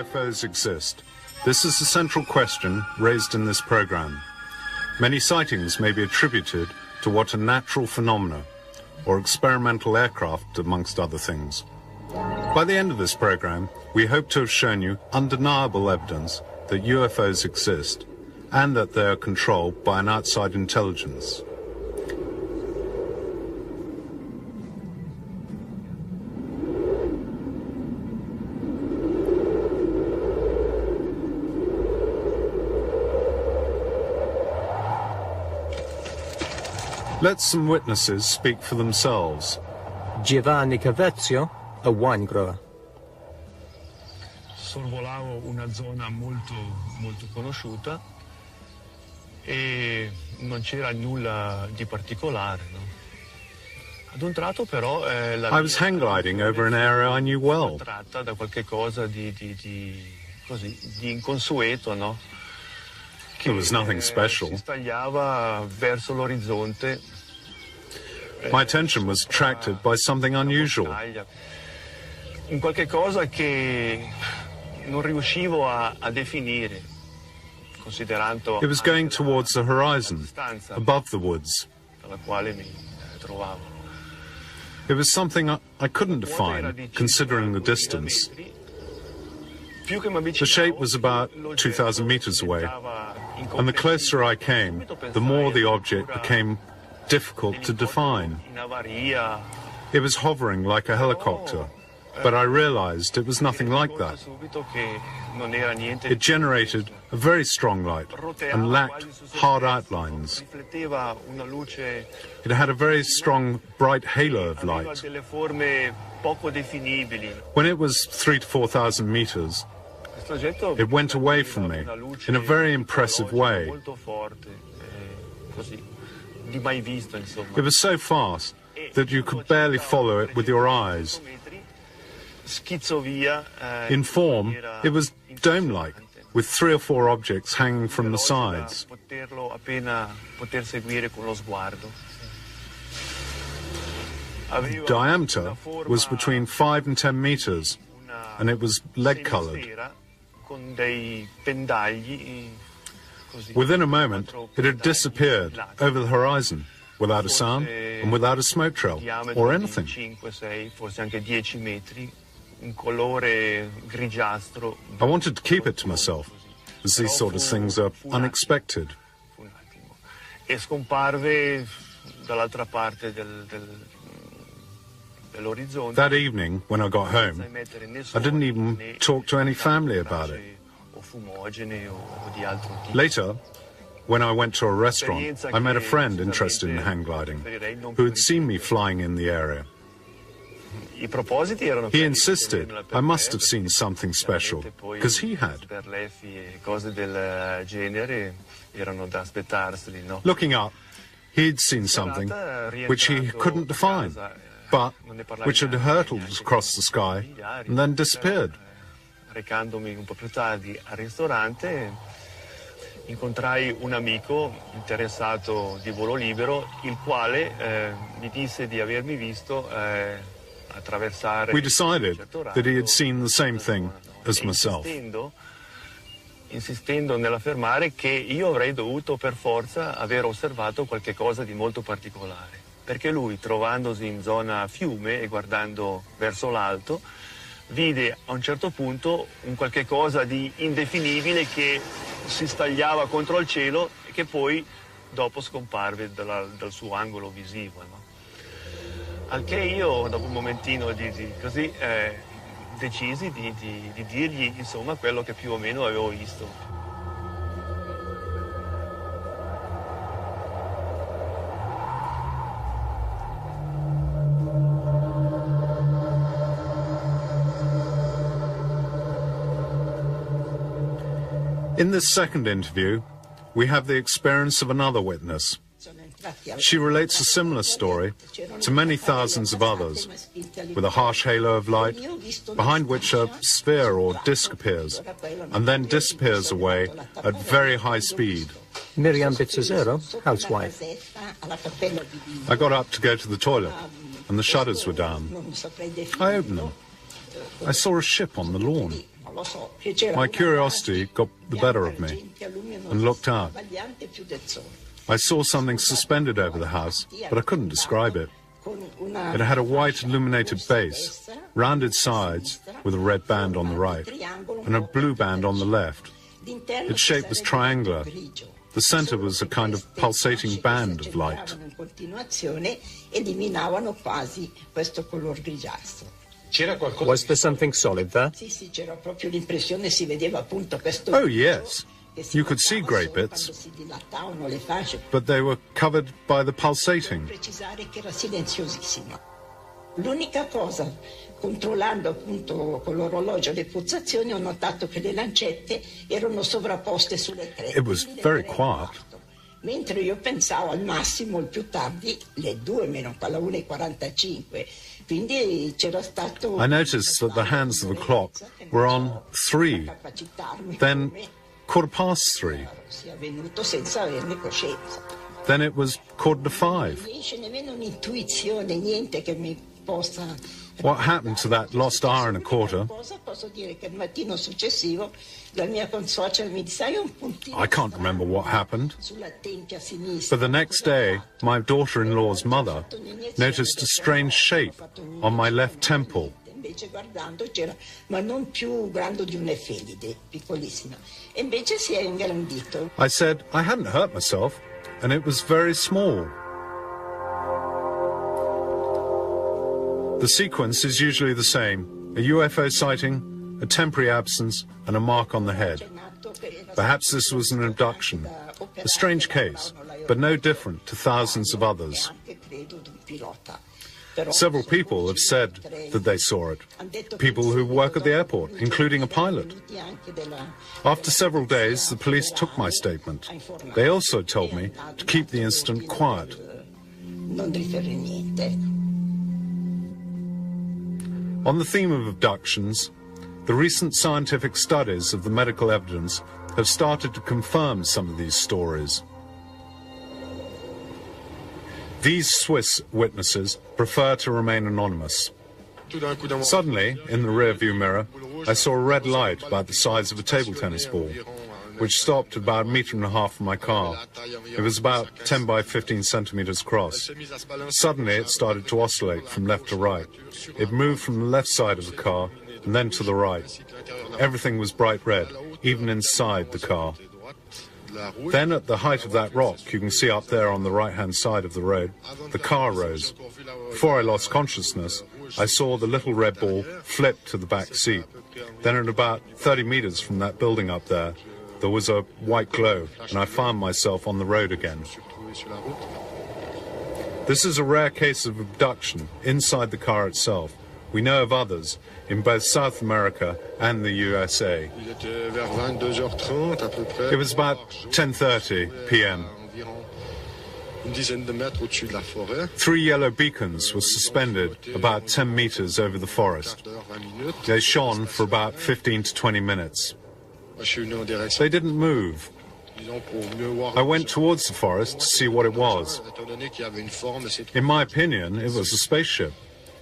UFOs exist. This is the central question raised in this program. Many sightings may be attributed to what are natural phenomena, or experimental aircraft, amongst other things. By the end of this program, we hope to have shown you undeniable evidence that UFOs exist, and that they are controlled by an outside intelligence. Let some witnesses speak for themselves. Giovanni Cavezio, a wine grower. Sorvolavo una zona molto conosciuta e non c'era nulla di particolare, no? Ad un tratto però I was hang gliding over an area I knew well. Tratta da qualche cosa di inconsueto, no? There was nothing special. Si stagliava verso l'orizzonte. My attention was attracted by something unusual. Un qualche cosa che non riuscivo a definire, considerando It was going towards the horizon, above the woods. dalla quale mi trovavo. It was something I couldn't define, considering the distance. The shape was about 2,000 meters away, and the closer I came, the more the object became difficult to define. It was hovering like a helicopter, but I realized it was nothing like that. It generated a very strong light and lacked hard outlines. It had a very strong, bright halo of light. When it was 3,000 to 4,000 meters, it went away from me in a very impressive way. It was so fast that you could barely follow it with your eyes. In form, it was dome-like, with 3 or 4 objects hanging from the sides. The diameter was between 5 and 10 meters, and it was lead-colored. Within a moment, it had disappeared over the horizon, without a sound and without a smoke trail or anything. I wanted to keep it to myself, as these sort of things are unexpected. That evening, when I got home, I didn't even talk to any family about it. Later, when I went to a restaurant, I met a friend interested in hang gliding, who had seen me flying in the area. He insisted I must have seen something special, because he had. Looking up, he'd seen something which he couldn't define, but which had hurtled across the sky and then disappeared. Recandomi un po' più tardi al ristorante, incontrai un amico interessato di volo libero, il quale mi disse di avermi visto attraversare. We decided that he had seen the same thing as myself. Insistendo nell'affermare che io avrei dovuto per forza aver osservato qualche cosa di molto particolare, perché lui, trovandosi in zona fiume e guardando verso l'alto, vide a un certo punto un qualche cosa di indefinibile che si stagliava contro il cielo e che poi dopo scomparve dal suo angolo visivo, no? Al che io, dopo un momentino così, decisi di dirgli insomma quello che più o meno avevo visto. In this second interview, we have the experience of another witness. She relates a similar story to many thousands of others, with a harsh halo of light, behind which a sphere or disk appears, and then disappears away at very high speed. Miriam Bizzazero, housewife. I got up to go to the toilet, and the shutters were down. I opened them. I saw a ship on the lawn. My curiosity got the better of me and looked up. I saw something suspended over the house, but I couldn't describe it. It had a white illuminated base, rounded sides with a red band on the right, and a blue band on the left. Its shape was triangular. The center was a kind of pulsating band of light. Was there something solid there? Oh, yes. You could see grey bits, but they were covered by the pulsating. L'unica cosa, controllando appunto con l'orologio le pulsazioni, ho notato che le lancette erano sovrapposte sulle tre. It was very quiet. Mentre io pensavo al massimo, il più tardi, le 2 meno alla 1:45. Quindi c'era stato... I noticed that the hands of the clock were on 3, then 3:15. Sia venuto senza averne coscienza. Then it was 4:45. Non c'è nemmeno un'intuizione, niente che mi possa... What happened to that lost hour and a quarter? Posso dire che il mattino successivo la mia consuocera mi disse: "Hai un puntino." I can't remember what happened. Sulla tempia sinistra. But the next day, my daughter-in-law's mother noticed a strange shape on my left temple. Invece guardando c'era, ma non più grande di un'efemide, piccolissima. E invece si è ingrandito. I said I hadn't hurt myself, and it was very small. The sequence is usually the same: a UFO sighting, a temporary absence, and a mark on the head. Perhaps this was an abduction, a strange case, but no different to thousands of others. Several people have said that they saw it, people who work at the airport, including a pilot. After several days, the police took my statement. They also told me to keep the incident quiet. On the theme of abductions, the recent scientific studies of the medical evidence have started to confirm some of these stories. These Swiss witnesses prefer to remain anonymous. Suddenly, in the rear-view mirror, I saw a red light about the size of a table tennis ball, which stopped about 1.5 meters from my car. It was about 10 by 15 centimeters across. Suddenly, it started to oscillate from left to right. It moved from the left side of the car and then to the right. Everything was bright red, even inside the car. Then, at the height of that rock, you can see up there on the right-hand side of the road, the car rose. Before I lost consciousness, I saw the little red ball flip to the back seat. Then, at about 30 meters from that building up there, there was a white glow, and I found myself on the road again. This is a rare case of abduction inside the car itself. We know of others in both South America and the USA. It was about 10:30 p.m. 3 yellow beacons were suspended about 10 meters over the forest. They shone for about 15 to 20 minutes. They didn't move. I went towards the forest to see what it was. In my opinion, it was a spaceship.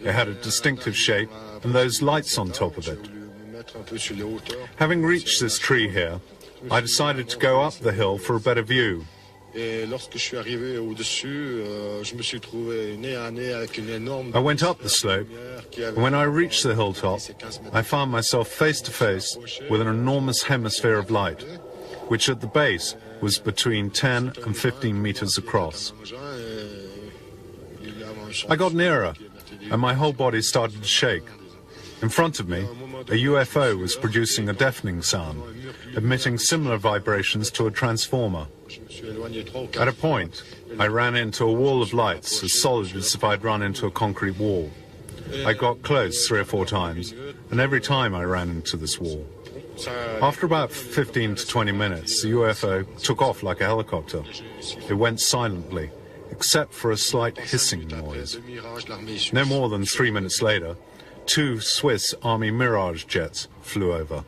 It had a distinctive shape and those lights on top of it. Having reached this tree here, I decided to go up the hill for a better view. I went up the slope, and when I reached the hilltop, I found myself face to face with an enormous hemisphere of light, which at the base was between 10 and 15 meters across. I got nearer, and my whole body started to shake. In front of me, a UFO was producing a deafening sound, emitting similar vibrations to a transformer. At a point, I ran into a wall of lights as solid as if I'd run into a concrete wall. I got close 3 or 4 times, and every time I ran into this wall. After about 15 to 20 minutes, the UFO took off like a helicopter. It went silently, except for a slight hissing noise. No more than 3 minutes later, 2 Swiss Army Mirage jets flew over.